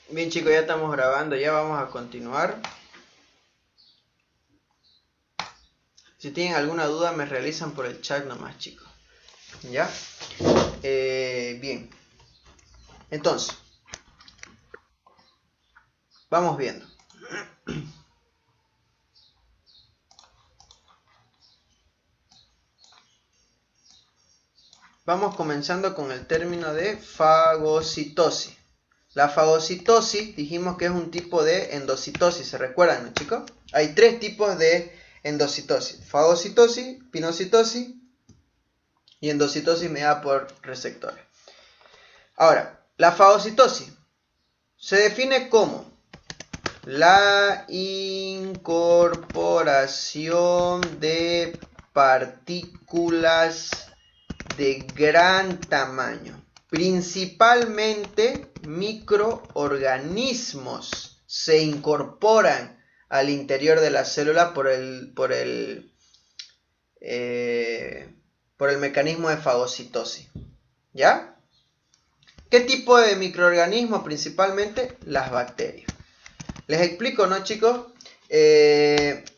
Bien chicos, ya estamos grabando, ya vamos a continuar. Si tienen alguna duda me realizan por el chat nomás chicos. ¿Ya? Bien. Entonces, vamos viendo. Vamos comenzando con el término de fagocitosis. La fagocitosis dijimos que es un tipo de endocitosis, ¿se recuerdan, no, chicos? Hay tres tipos de endocitosis: fagocitosis, pinocitosis y endocitosis mediada por receptores. Ahora, la fagocitosis se define como la incorporación de partículas de gran tamaño, principalmente microorganismos, se incorporan al interior de la célula por el mecanismo de fagocitosis. ¿Ya? ¿Qué tipo de microorganismos? Principalmente las bacterias. Les explico, ¿no, chicos?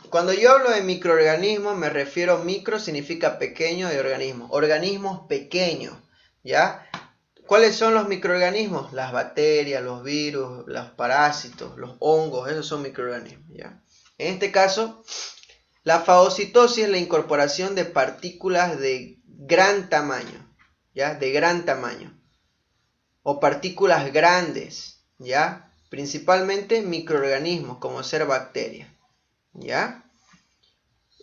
Cuando yo hablo de microorganismos me refiero, micro significa pequeño, y organismos. Organismos pequeños, ¿ya? ¿Cuáles son los microorganismos? Las bacterias, los virus, los parásitos, los hongos, esos son microorganismos, ¿ya? En este caso, la fagocitosis es la incorporación de partículas de gran tamaño, ¿ya? De gran tamaño. O partículas grandes, ¿ya? Principalmente microorganismos, como ser bacterias, ¿ya?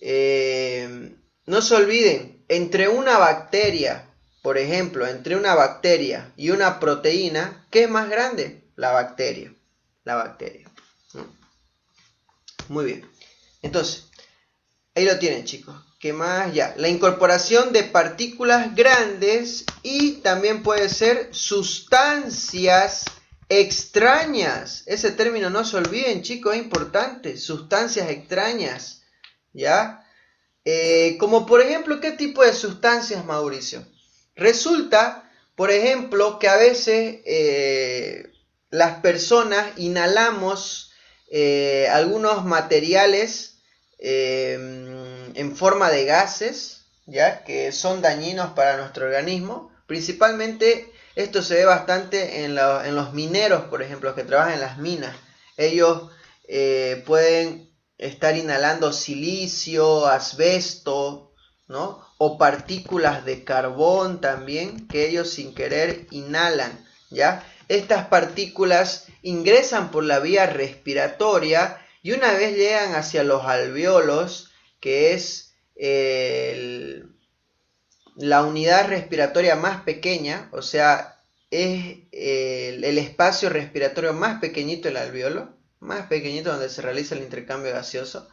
No se olviden, entre una bacteria, por ejemplo, entre una bacteria y una proteína, ¿qué es más grande? La bacteria. La bacteria. Muy bien. Entonces, ahí lo tienen, chicos. ¿Qué más? Ya. La incorporación de partículas grandes y también puede ser sustancias extrañas. Ese término no se olviden, chicos, es importante. Sustancias extrañas. ¿Ya? Como por ejemplo, ¿qué tipo de sustancias, Mauricio? Resulta, por ejemplo, que a veces las personas inhalamos algunos materiales en forma de gases, ¿ya? Que son dañinos para nuestro organismo. Principalmente esto se ve bastante en los mineros, por ejemplo, que trabajan en las minas. Ellos pueden estar inhalando silicio, asbesto, ¿no? O partículas de carbón también, que ellos sin querer inhalan, ¿ya? Estas partículas ingresan por la vía respiratoria y una vez llegan hacia los alvéolos, que es la unidad respiratoria más pequeña, o sea, es el espacio respiratorio más pequeñito del alvéolo, más pequeñito donde se realiza el intercambio gaseoso.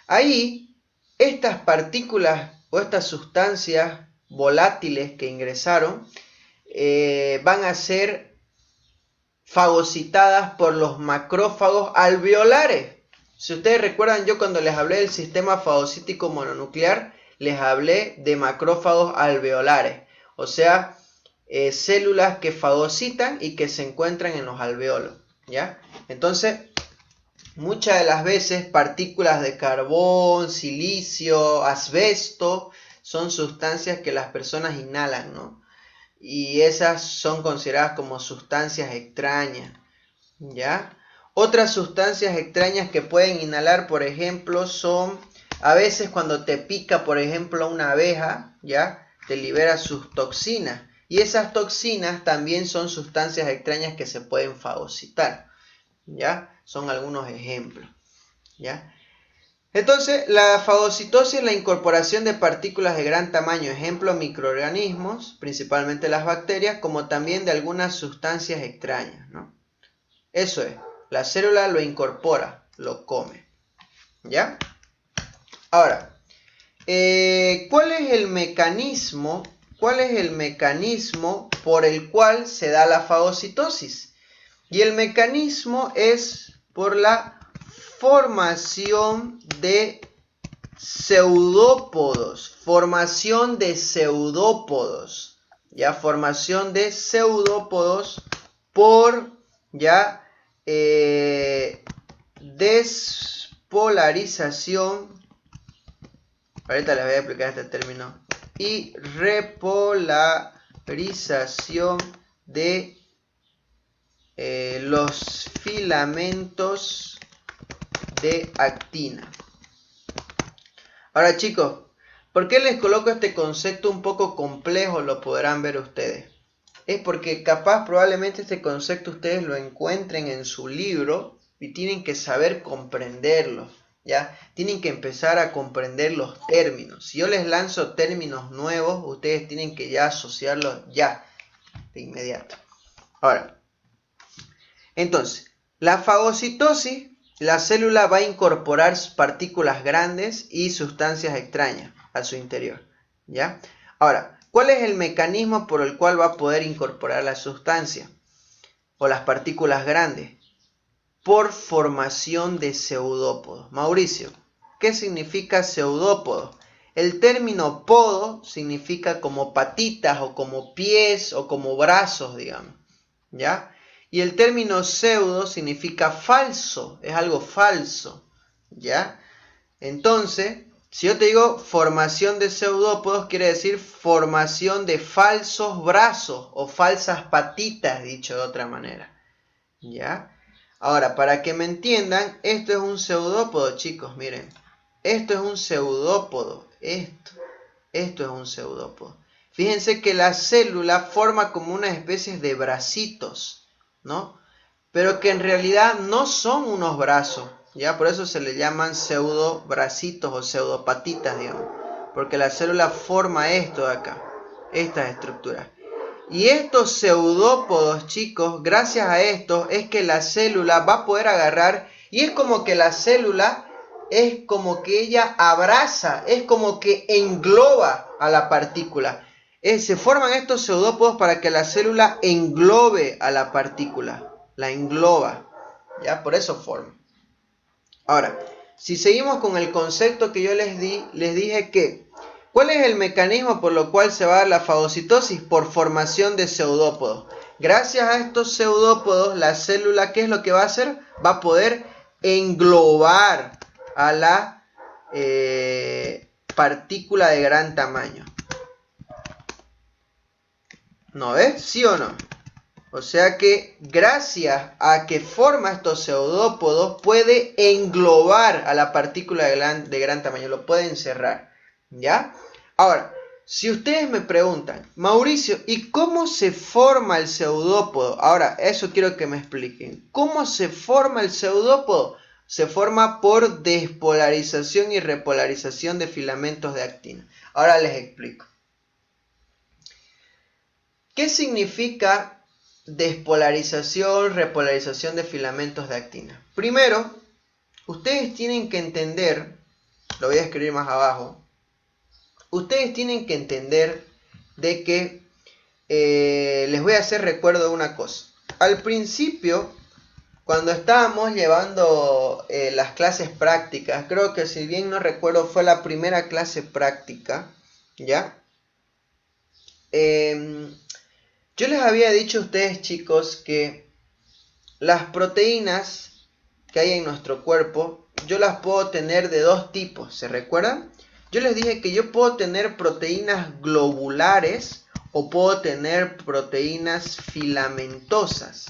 Ahí, estas partículas o estas sustancias volátiles que ingresaron van a ser fagocitadas por los macrófagos alveolares. Si ustedes recuerdan, yo cuando les hablé del sistema fagocítico mononuclear, les hablé de macrófagos alveolares, o sea, células que fagocitan y que se encuentran en los alveolos, ¿ya? Entonces, muchas de las veces partículas de carbón, silicio, asbesto, son sustancias que las personas inhalan, ¿no? Y esas son consideradas como sustancias extrañas, ¿ya? Otras sustancias extrañas que pueden inhalar, por ejemplo, son a veces cuando te pica, por ejemplo, una abeja, ¿ya? Te libera sus toxinas. Y esas toxinas también son sustancias extrañas que se pueden fagocitar, ¿ya? Son algunos ejemplos, ¿ya? Entonces, la fagocitosis es la incorporación de partículas de gran tamaño, ejemplo, microorganismos, principalmente las bacterias, como también de algunas sustancias extrañas, ¿no? Eso es, la célula lo incorpora, lo come, ¿ya? Ahora, ¿cuál es el mecanismo por el cual se da la fagocitosis? Y el mecanismo es por la formación de pseudópodos, ¿ya? Formación de pseudópodos por, ¿ya? despolarización, ahorita les voy a explicar este término, y repolarización de los filamentos de actina. Ahora chicos, ¿por qué les coloco este concepto un poco complejo? Lo podrán ver ustedes. Es porque capaz probablemente este concepto ustedes lo encuentren en su libro y tienen que saber comprenderlo, ¿ya? Tienen que empezar a comprender los términos. Si yo les lanzo términos nuevos, ustedes tienen que ya asociarlos ya, de inmediato. Ahora, entonces, la fagocitosis, la célula va a incorporar partículas grandes y sustancias extrañas a su interior, ¿ya? Ahora, ¿cuál es el mecanismo por el cual va a poder incorporar la sustancia o las partículas grandes? Por formación de pseudópodos. Mauricio, ¿qué significa pseudópodo? El término podo significa como patitas o como pies o como brazos, digamos, ¿ya? Y el término pseudo significa falso, es algo falso, ¿ya? Entonces, si yo te digo formación de pseudópodos, quiere decir formación de falsos brazos o falsas patitas, dicho de otra manera, ¿ya? Ahora, para que me entiendan, esto es un pseudópodo, chicos, miren. Esto es un pseudópodo, esto es un pseudópodo. Fíjense que la célula forma como una especie de bracitos, ¿no? Pero que en realidad no son unos brazos, ¿ya? Por eso se le llaman pseudobracitos o pseudopatitas, digamos. Porque la célula forma esto de acá, estas estructuras. Y estos pseudópodos, chicos, gracias a esto es que la célula va a poder agarrar y es como que la célula es como que ella abraza, es como que engloba a la partícula. Se forman estos pseudópodos para que la célula englobe a la partícula, la engloba, ¿ya? Por eso forma. Ahora, si seguimos con el concepto que yo les dije que, ¿cuál es el mecanismo por lo cual se va a dar la fagocitosis? Por formación de pseudópodos. Gracias a estos pseudópodos, la célula, ¿qué es lo que va a hacer? Va a poder englobar a la partícula de gran tamaño. ¿No ves? ¿Sí o no? O sea que gracias a que forma estos pseudópodos puede englobar a la partícula de gran tamaño, lo puede encerrar, ¿ya? Ahora, si ustedes me preguntan, Mauricio, ¿y cómo se forma el pseudópodo? Ahora, eso quiero que me expliquen. ¿Cómo se forma el pseudópodo? Se forma por despolarización y repolarización de filamentos de actina. Ahora les explico. ¿Qué significa despolarización, repolarización de filamentos de actina? Primero, ustedes tienen que entender, lo voy a escribir más abajo, ustedes tienen que entender de que les voy a hacer recuerdo de una cosa. Al principio, cuando estábamos llevando las clases prácticas, creo que si bien no recuerdo fue la primera clase práctica, ¿ya? Yo les había dicho a ustedes, chicos, que las proteínas que hay en nuestro cuerpo, yo las puedo tener de dos tipos, ¿se recuerdan? Yo les dije que yo puedo tener proteínas globulares o puedo tener proteínas filamentosas,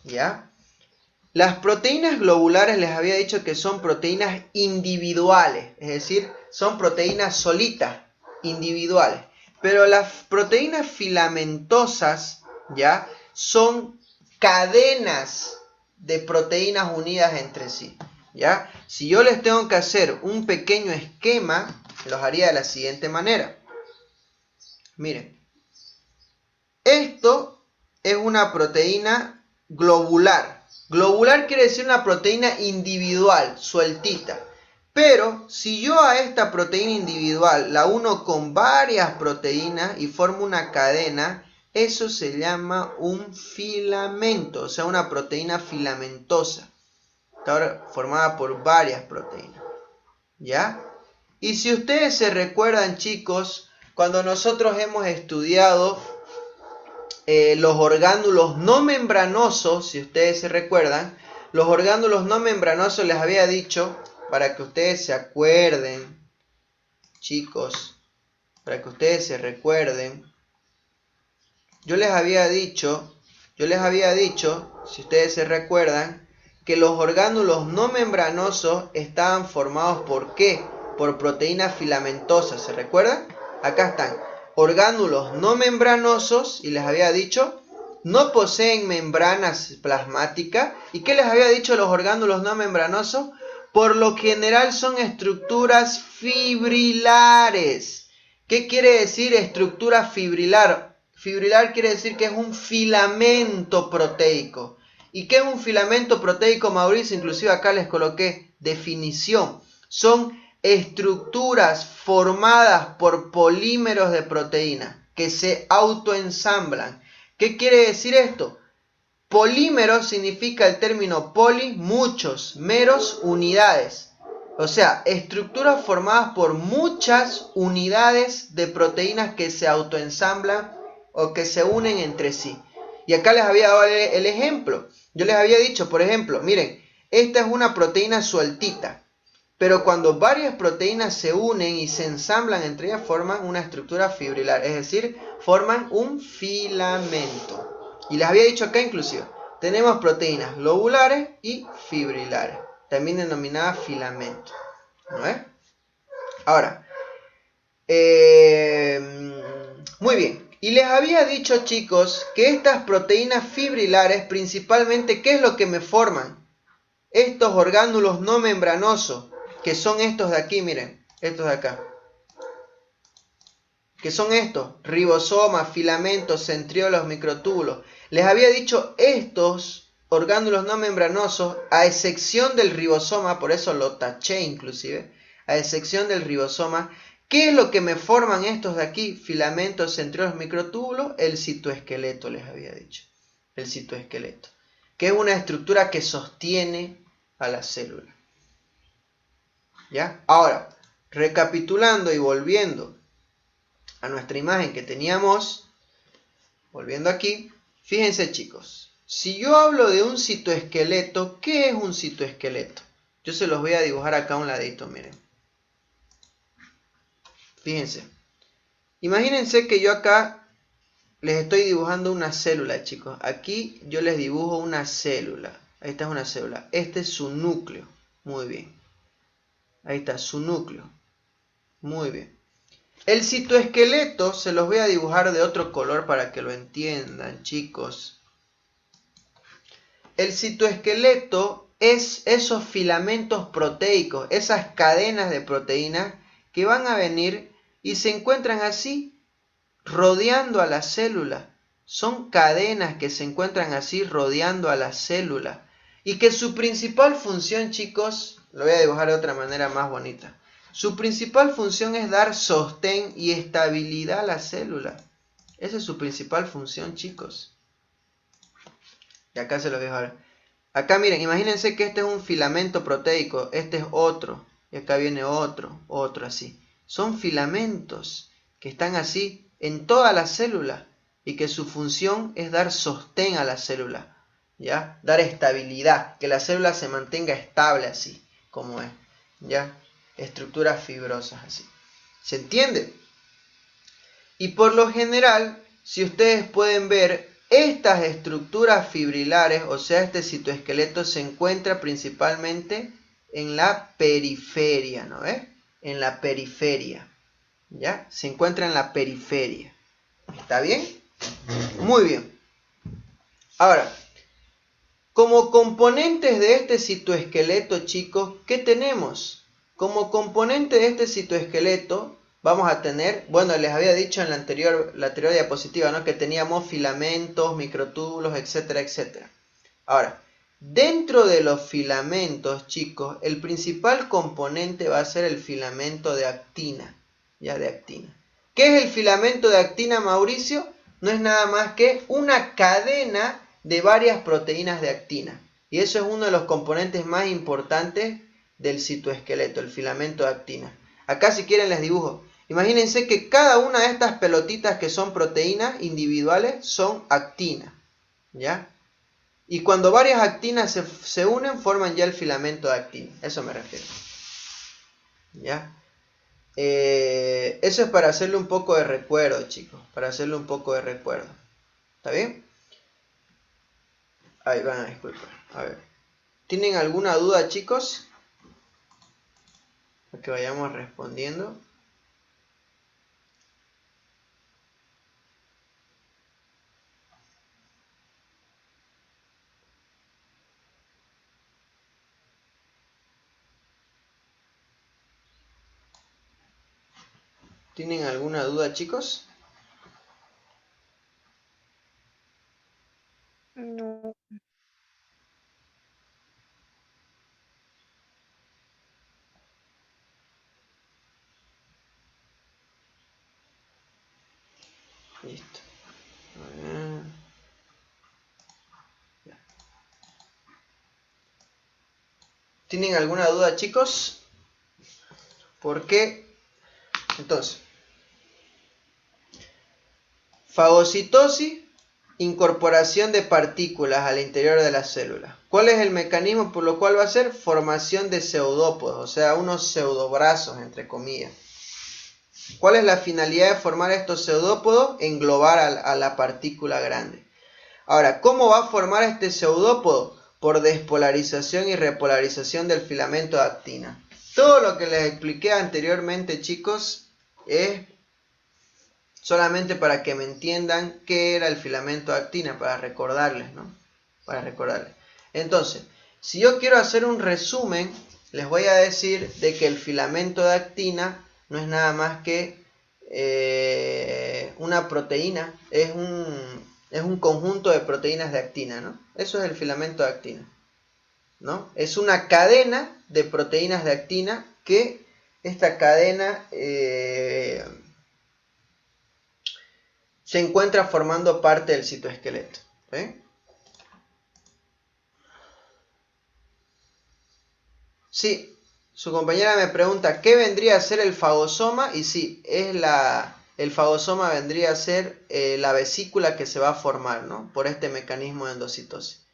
¿ya? Las proteínas globulares les había dicho que son proteínas individuales, es decir, son proteínas solitas, individuales. Pero las proteínas filamentosas, ¿ya? Son cadenas de proteínas unidas entre sí, ¿ya? Si yo les tengo que hacer un pequeño esquema, los haría de la siguiente manera. Miren, esto es una proteína globular. Globular quiere decir una proteína individual, sueltita. Pero si yo a esta proteína individual la uno con varias proteínas y formo una cadena, eso se llama un filamento, o sea, una proteína filamentosa. Está formada por varias proteínas, ¿ya? Y si ustedes se recuerdan, chicos, cuando nosotros hemos estudiado los orgánulos no membranosos, si ustedes se recuerdan, Los orgánulos no membranosos les había dicho, para que ustedes se acuerden, chicos, para que ustedes se recuerden, yo les había dicho, si ustedes se recuerdan, que los orgánulos no membranosos estaban formados ¿por qué? Por proteínas filamentosas, ¿se recuerdan? Acá están, orgánulos no membranosos, y les había dicho, no poseen membranas plasmáticas. ¿Y qué les había dicho los orgánulos no membranosos? Por lo general son estructuras fibrilares. ¿Qué quiere decir estructura fibrilar? Fibrilar quiere decir que es un filamento proteico. ¿Y qué es un filamento proteico, Mauricio? Inclusive acá les coloqué definición. Son estructuras formadas por polímeros de proteína que se autoensamblan. ¿Qué quiere decir esto? Polímero significa el término poli, muchos, meros, unidades. O sea, estructuras formadas por muchas unidades de proteínas que se autoensamblan o que se unen entre sí. Y acá les había dado el ejemplo. Yo les había dicho, por ejemplo, miren, esta es una proteína sueltita. Pero cuando varias proteínas se unen y se ensamblan entre ellas, forman una estructura fibrilar. Es decir, forman un filamento. Y les había dicho acá inclusive, tenemos proteínas lobulares y fibrilares, también denominadas filamentos. ¿No es? Ahora, muy bien. Y les había dicho, chicos, que estas proteínas fibrilares, principalmente, ¿qué es lo que me forman? Estos orgánulos no membranosos, que son estos de aquí, miren, estos de acá. Que son estos, ribosomas, filamentos, centriolos, microtúbulos. Les había dicho estos orgánulos no membranosos, a excepción del ribosoma, por eso lo taché inclusive, a excepción del ribosoma. ¿Qué es lo que me forman estos de aquí? Filamentos, centriolos, microtúbulos, el citoesqueleto les había dicho. El citoesqueleto, que es una estructura que sostiene a la célula. ¿Ya? Ahora, recapitulando y volviendo a nuestra imagen que teníamos, volviendo aquí, fíjense chicos, si yo hablo de un citoesqueleto, ¿qué es un citoesqueleto? Yo se los voy a dibujar acá a un ladito, miren. Fíjense, imagínense que yo acá les estoy dibujando una célula, chicos. Aquí yo les dibujo una célula. Esta es una célula. Este es su núcleo. Muy bien. Ahí está, su núcleo. Muy bien. El citoesqueleto se los voy a dibujar de otro color para que lo entiendan, chicos. El citoesqueleto es esos filamentos proteicos, esas cadenas de proteínas que van a venir y se encuentran así, rodeando a la célula. Son cadenas que se encuentran así rodeando a la célula. Y que su principal función, chicos, lo voy a dibujar de otra manera más bonita. Su principal función es dar sostén y estabilidad a la célula. Esa es su principal función, chicos. Y acá se lo voy a dejar. Acá miren, imagínense que este es un filamento proteico, este es otro, y acá viene otro, otro así. Son filamentos que están así en toda la célula y que su función es dar sostén a la célula, ¿ya? Dar estabilidad, que la célula se mantenga estable así, como es, ¿ya? Estructuras fibrosas así. ¿Se entiende? Y por lo general, si ustedes pueden ver, estas estructuras fibrilares, o sea, este citoesqueleto se encuentra principalmente en la periferia, ¿no ves? En la periferia, ¿ya? Se encuentra en la periferia. ¿Está bien? Muy bien. Ahora, como componentes de este citoesqueleto, chicos, ¿qué tenemos? Como componente de este citoesqueleto vamos a tener, bueno, les había dicho en la anterior diapositiva, ¿no? Que teníamos filamentos, microtúbulos, etcétera, etcétera. Ahora, dentro de los filamentos, chicos, el principal componente va a ser el filamento de actina, ya de actina. ¿Qué es el filamento de actina, Mauricio? No es nada más que una cadena de varias proteínas de actina. Y eso es uno de los componentes más importantes del citoesqueleto, el filamento de actina. Acá si quieren les dibujo. Imagínense que cada una de estas pelotitas que son proteínas individuales son actina, ¿ya? Y cuando varias actinas se unen, forman ya el filamento de actina. Eso me refiero. ¿Ya? Eso es para hacerle un poco de recuerdo, chicos. Para hacerle un poco de recuerdo. ¿Está bien? Ahí van a disculpar. A ver. ¿Tienen alguna duda, chicos? Para que vayamos respondiendo. ¿Tienen alguna duda, chicos? No. Listo. A ver. Ya. ¿Tienen alguna duda, chicos? ¿Por qué? Entonces, fagocitosis, incorporación de partículas al interior de la célula. ¿Cuál es el mecanismo por lo cual va a ser? Formación de pseudópodos, o sea, unos pseudobrazos, entre comillas. ¿Cuál es la finalidad de formar estos pseudópodos? Englobar a la partícula grande. Ahora, ¿cómo va a formar este pseudópodo? Por despolarización y repolarización del filamento de actina. Todo lo que les expliqué anteriormente, chicos, es solamente para que me entiendan qué era el filamento de actina, para recordarles, ¿no? Para recordarles. Entonces, si yo quiero hacer un resumen, les voy a decir de que el filamento de actina no es nada más que una proteína, es un conjunto de proteínas de actina, ¿no? Eso es el filamento de actina, ¿no? Es una cadena de proteínas de actina que esta cadena se encuentra formando parte del citoesqueleto. ¿Sí? Sí, su compañera me pregunta ¿qué vendría a ser el fagosoma? Y sí, el fagosoma vendría a ser la vesícula que se va a formar, ¿no? Por este mecanismo de endocitosis.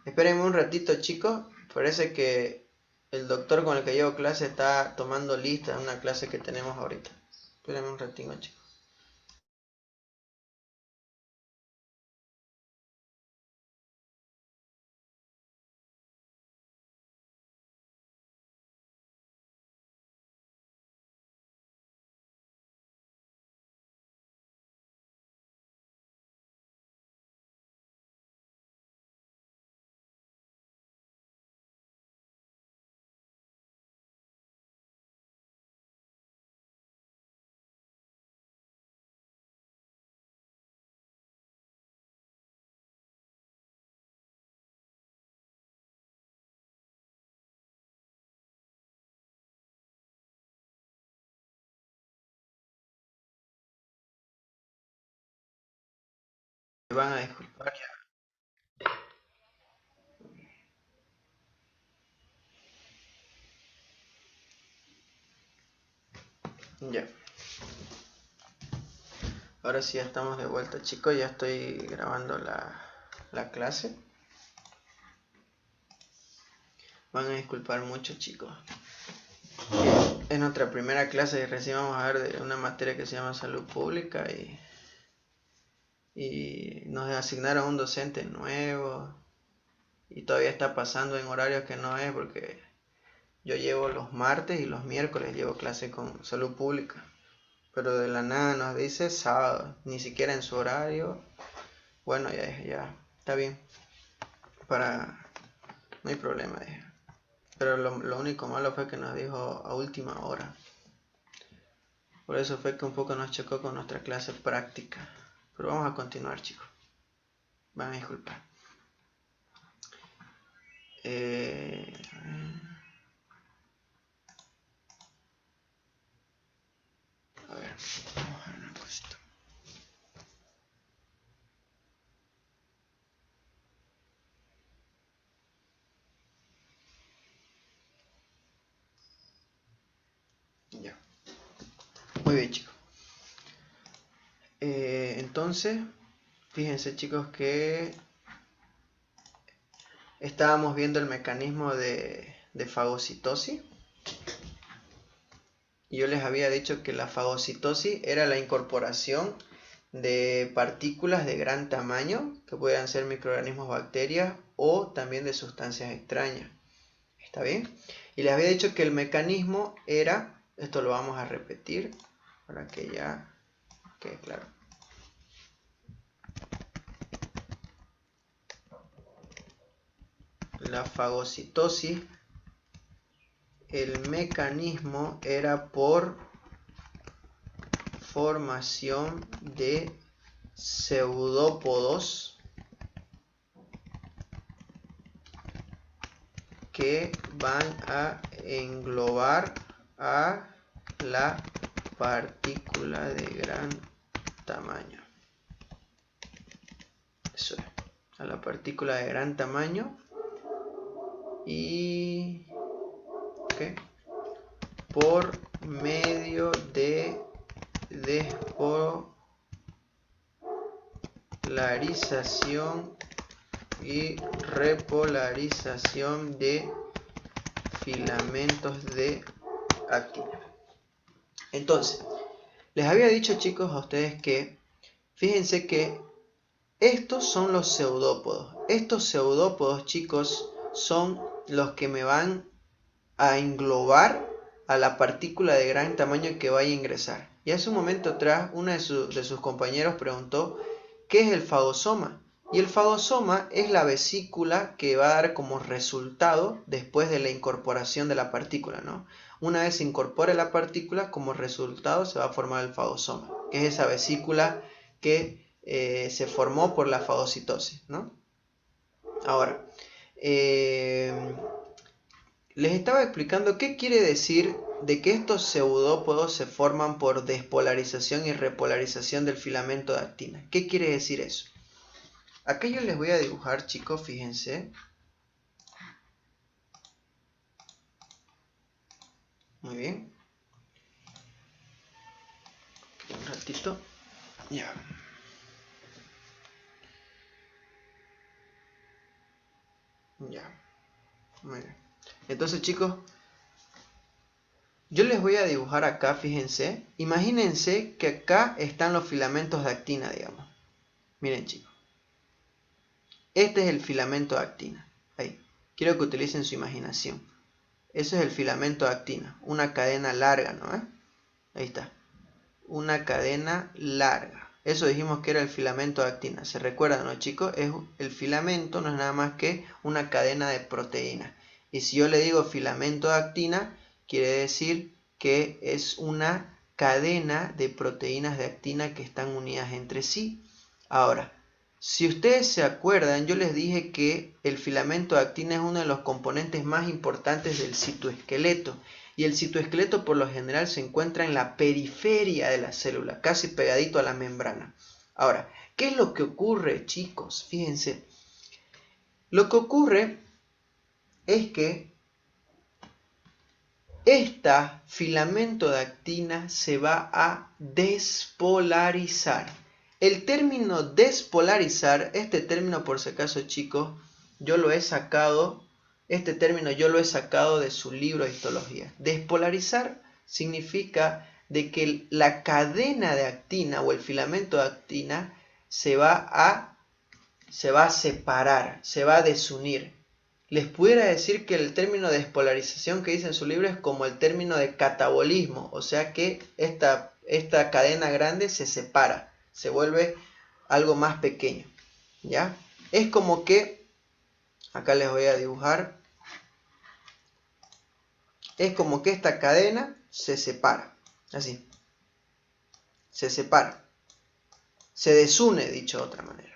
Espérenme un ratito, chicos. Parece que el doctor con el que llevo clase está tomando lista de una clase que tenemos ahorita. Espérenme un ratito, chicos. Me van a disculpar ya. Ya. Ahora sí ya estamos de vuelta, chicos. Ya estoy grabando la clase. Van a disculpar mucho, chicos. Es nuestra primera clase y recién vamos a ver de una materia que se llama salud pública y nos asignaron un docente nuevo y todavía está pasando en horarios que no es porque yo llevo los martes y los miércoles llevo clase con salud pública. Pero de la nada nos dice sábado, ni siquiera en su horario. Bueno, ya está bien. No hay problema, dije. Pero lo único malo fue que nos dijo a última hora. Por eso fue que un poco nos chocó con nuestra clase práctica. Pero vamos a continuar, chicos. Van a disculpar. A ver, vamos a ver una cosita. Ya. Muy bien, chicos. Entonces, fíjense, chicos, que estábamos viendo el mecanismo de fagocitosis. Y yo les había dicho que la fagocitosis era la incorporación de partículas de gran tamaño, que puedan ser microorganismos, bacterias o también de sustancias extrañas. ¿Está bien? Y les había dicho que el mecanismo era, esto lo vamos a repetir para que ya quede claro. La fagocitosis, el mecanismo era por formación de pseudópodos que van a englobar a la partícula de gran tamaño. Eso es, a la partícula de gran tamaño y por medio de despolarización y repolarización de filamentos de actina. Entonces, les había dicho, chicos, a ustedes que fíjense que estos son los pseudópodos. Estos pseudópodos, chicos, son los que me van a englobar a la partícula de gran tamaño que vaya a ingresar. Y hace un momento atrás, uno de sus compañeros preguntó ¿qué es el fagosoma? Y el fagosoma es la vesícula que va a dar como resultado después de la incorporación de la partícula, ¿no? Una vez se incorpore la partícula, como resultado se va a formar el fagosoma, que es esa vesícula que se formó por la fagocitosis, ¿no? Ahora, les estaba explicando qué quiere decir de que estos pseudópodos se forman por despolarización y repolarización del filamento de actina. ¿Qué quiere decir eso? Acá yo les voy a dibujar, chicos, fíjense. Muy bien. Un ratito. Ya. Ya. Muy bien. Entonces, chicos, yo les voy a dibujar acá, fíjense. Imagínense que acá están los filamentos de actina, digamos. Miren, chicos. Este es el filamento de actina. Ahí. Quiero que utilicen su imaginación. Ese es el filamento de actina. Una cadena larga, ¿no? Ahí está. Una cadena larga. Eso dijimos que era el filamento de actina. ¿Se recuerdan, no, chicos? El filamento no es nada más que una cadena de proteínas. Y si yo le digo filamento de actina, quiere decir que es una cadena de proteínas de actina que están unidas entre sí. Ahora, si ustedes se acuerdan, yo les dije que el filamento de actina es uno de los componentes más importantes del citoesqueleto. Y el citoesqueleto por lo general se encuentra en la periferia de la célula, casi pegadito a la membrana. Ahora, ¿qué es lo que ocurre, chicos? Fíjense. Lo que ocurre es que este filamento de actina se va a despolarizar. El término despolarizar, este término por si acaso, chicos, yo lo he sacado, este término yo lo he sacado de su libro de histología. Despolarizar significa de que la cadena de actina o el filamento de actina se va a separar, se va a desunir. Les pudiera decir que el término de despolarización que dice en su libro es como el término de catabolismo, o sea que esta cadena grande se separa, se vuelve algo más pequeño, ¿ya? Es como que, acá les voy a dibujar, es como que esta cadena se separa, así, se separa, se desune, dicho de otra manera.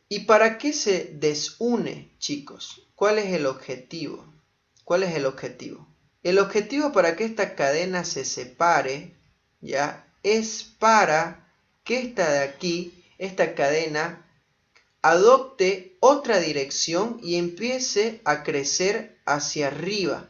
¿Y para qué se desune, chicos? ¿Cuál es el objetivo? ¿Cuál es el objetivo? El objetivo para que esta cadena se separe, ¿ya? Es para que esta de aquí, esta cadena, adopte otra dirección y empiece a crecer hacia arriba.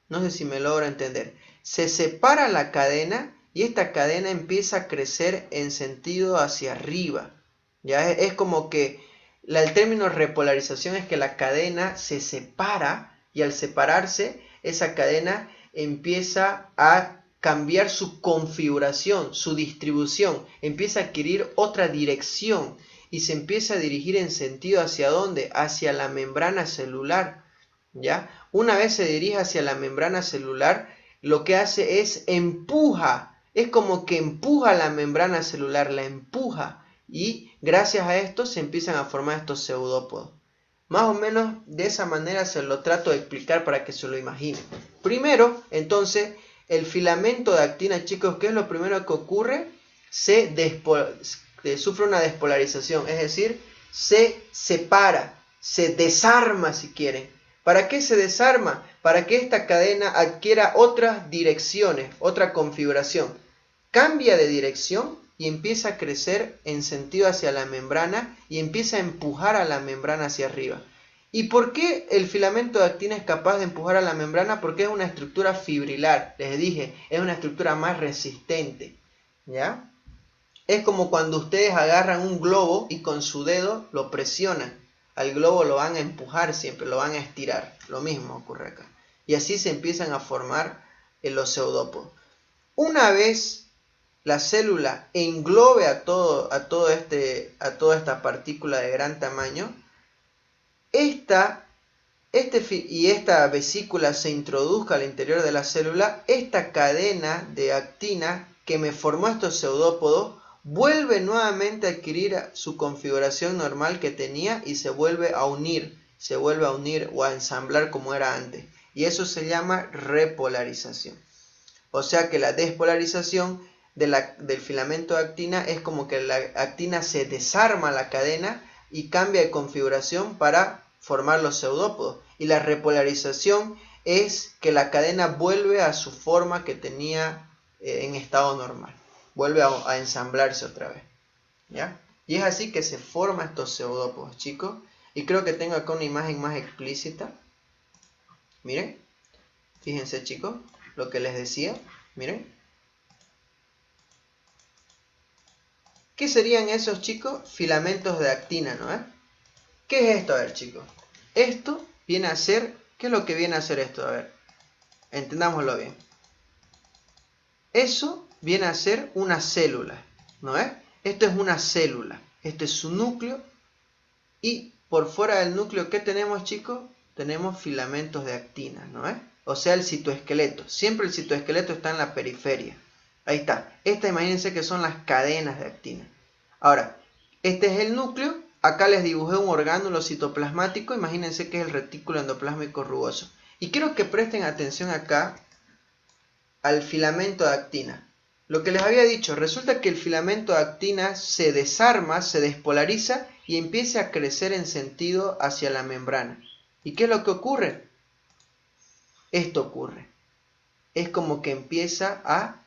No sé si me logro entender. Se separa la cadena y esta cadena empieza a crecer en sentido hacia arriba. ¿Ya? Es como que El término repolarización es que la cadena se separa y al separarse, esa cadena empieza a cambiar su configuración, su distribución, empieza a adquirir otra dirección y se empieza a dirigir en sentido ¿hacia dónde? Hacia la membrana celular, ¿ya? Una vez se dirige hacia la membrana celular, lo que hace es empuja, es como que empuja la membrana celular, la empuja, y gracias a esto se empiezan a formar estos pseudópodos. Más o menos de esa manera se lo trato de explicar para que se lo imaginen. Primero, entonces, el filamento de actina, chicos, ¿qué es lo primero que ocurre? Sufre una despolarización, es decir, se separa, se desarma si quieren. ¿Para qué se desarma? Para que esta cadena adquiera otras direcciones, otra configuración. Cambia de dirección y empieza a crecer en sentido hacia la membrana y empieza a empujar a la membrana hacia arriba. ¿Y por qué el filamento de actina es capaz de empujar a la membrana? Porque es una estructura fibrilar, les dije, es una estructura más resistente, ¿ya? Es como cuando ustedes agarran un globo y con su dedo lo presionan. Al globo lo van a empujar siempre, lo van a estirar. Lo mismo ocurre acá. Y así se empiezan a formar los pseudópodos. Una vez la célula englobe a toda esta partícula de gran tamaño, esta vesícula se introduzca al interior de la célula, esta cadena de actina que me formó estos pseudópodos vuelve nuevamente a adquirir su configuración normal que tenía y se vuelve a unir o a ensamblar como era antes. Y eso se llama repolarización. O sea que la despolarización del filamento de actina es como que la actina se desarma la cadena y cambia de configuración para formar los pseudópodos. Y la repolarización es que la cadena vuelve a su forma que tenía en estado normal. Vuelve a ensamblarse otra vez, ¿ya? Y es así que se forman estos pseudópodos, chicos. Y creo que tengo acá una imagen más explícita. Miren. Fíjense, chicos, lo que les decía. Miren. ¿Qué serían esos, chicos? Filamentos de actina, ¿no? ¿Qué es esto? A ver, chicos. Esto viene a ser... ¿Qué es lo que viene a ser esto? A ver. Entendámoslo bien. Eso viene a ser una célula, ¿no es? Esto es una célula, este es su núcleo y por fuera del núcleo, ¿qué tenemos, chicos? Tenemos filamentos de actina, ¿no es? O sea, el citoesqueleto. Siempre el citoesqueleto está en la periferia. Ahí está. Imagínense que son las cadenas de actina. Ahora, este es el núcleo. Acá les dibujé un orgánulo citoplasmático. Imagínense que es el retículo endoplásmico rugoso. Y quiero que presten atención acá al filamento de actina. Lo que les había dicho, resulta que el filamento de actina se desarma, se despolariza y empieza a crecer en sentido hacia la membrana. ¿Y qué es lo que ocurre? Esto ocurre. Es como que empieza a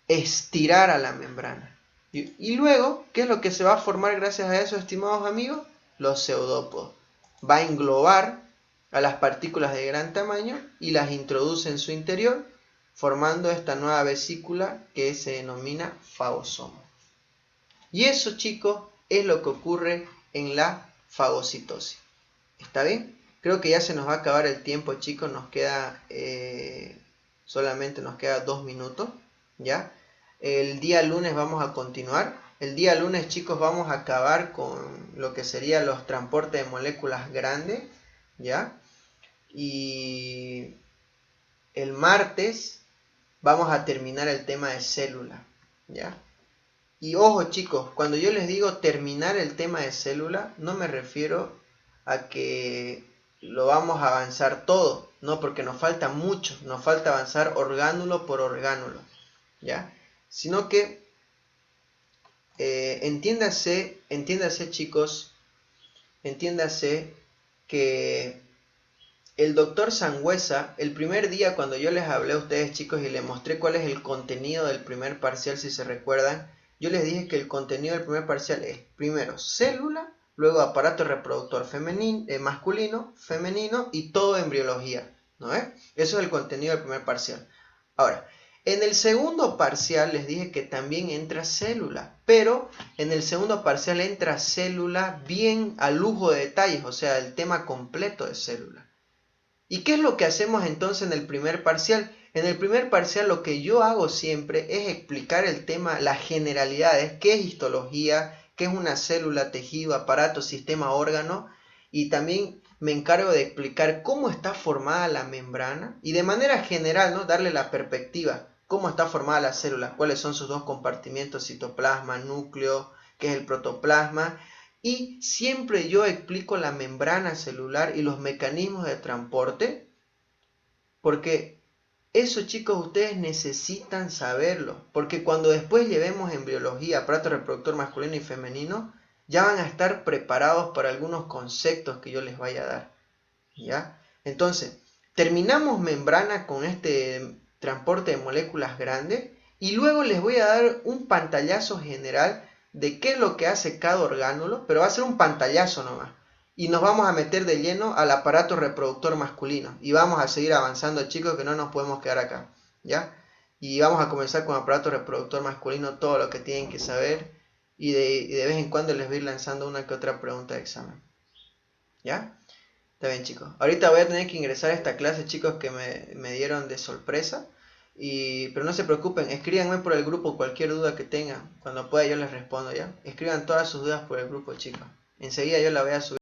estirar a la membrana. Y luego, ¿qué es lo que se va a formar gracias a eso, estimados amigos? Los pseudópodos. Va a englobar a las partículas de gran tamaño y las introduce en su interior, formando esta nueva vesícula que se denomina fagosoma. Y eso, chicos, es lo que ocurre en la fagocitosis. ¿Está bien? Creo que ya se nos va a acabar el tiempo, chicos. Nos queda solamente nos queda 2 minutos, ¿ya? El día lunes vamos a continuar. El día lunes, chicos, vamos a acabar con lo que serían los transportes de moléculas grandes, ¿ya? Y el martes vamos a terminar el tema de célula, ¿ya? Y ojo, chicos, cuando yo les digo terminar el tema de célula, no me refiero a que lo vamos a avanzar todo, no, porque nos falta mucho, nos falta avanzar orgánulo por orgánulo, ¿ya? Sino que entiéndase, chicos, entiéndase que el doctor Sangüesa, el primer día cuando yo les hablé a ustedes, chicos, y les mostré cuál es el contenido del primer parcial, si se recuerdan, yo les dije que el contenido del primer parcial es primero célula, luego aparato reproductor masculino, femenino y todo embriología, ¿no es? Eso es el contenido del primer parcial. Ahora, En el segundo parcial les dije que también entra célula, pero en el segundo parcial entra célula bien a lujo de detalles, o sea, el tema completo de célula. ¿Y qué es lo que hacemos entonces en el primer parcial? En el primer parcial lo que yo hago siempre es explicar el tema, las generalidades, qué es histología, qué es una célula, tejido, aparato, sistema, órgano, y también me encargo de explicar cómo está formada la membrana y de manera general, ¿no?, darle la perspectiva, cómo está formada la célula, cuáles son sus dos compartimientos, citoplasma, núcleo, qué es el protoplasma. Y siempre yo explico la membrana celular y los mecanismos de transporte, porque eso, chicos, ustedes necesitan saberlo, porque cuando después llevemos en biología aparato reproductor masculino y femenino, ya van a estar preparados para algunos conceptos que yo les vaya a dar, ¿ya? Entonces, terminamos membrana con este transporte de moléculas grandes y luego les voy a dar un pantallazo general de qué es lo que hace cada orgánulo, pero va a ser un pantallazo nomás. Y nos vamos a meter de lleno al aparato reproductor masculino. Y vamos a seguir avanzando, chicos, que no nos podemos quedar acá, ¿ya? Y vamos a comenzar con aparato reproductor masculino, todo lo que tienen que saber. Y de vez en cuando les voy a ir lanzando una que otra pregunta de examen, ¿ya? Está bien, chicos. Ahorita voy a tener que ingresar a esta clase, chicos, que me dieron de sorpresa. Pero no se preocupen, escríbanme por el grupo cualquier duda que tengan. Cuando pueda yo les respondo, ¿ya? Escriban todas sus dudas por el grupo, chicos. Enseguida yo la voy a subir.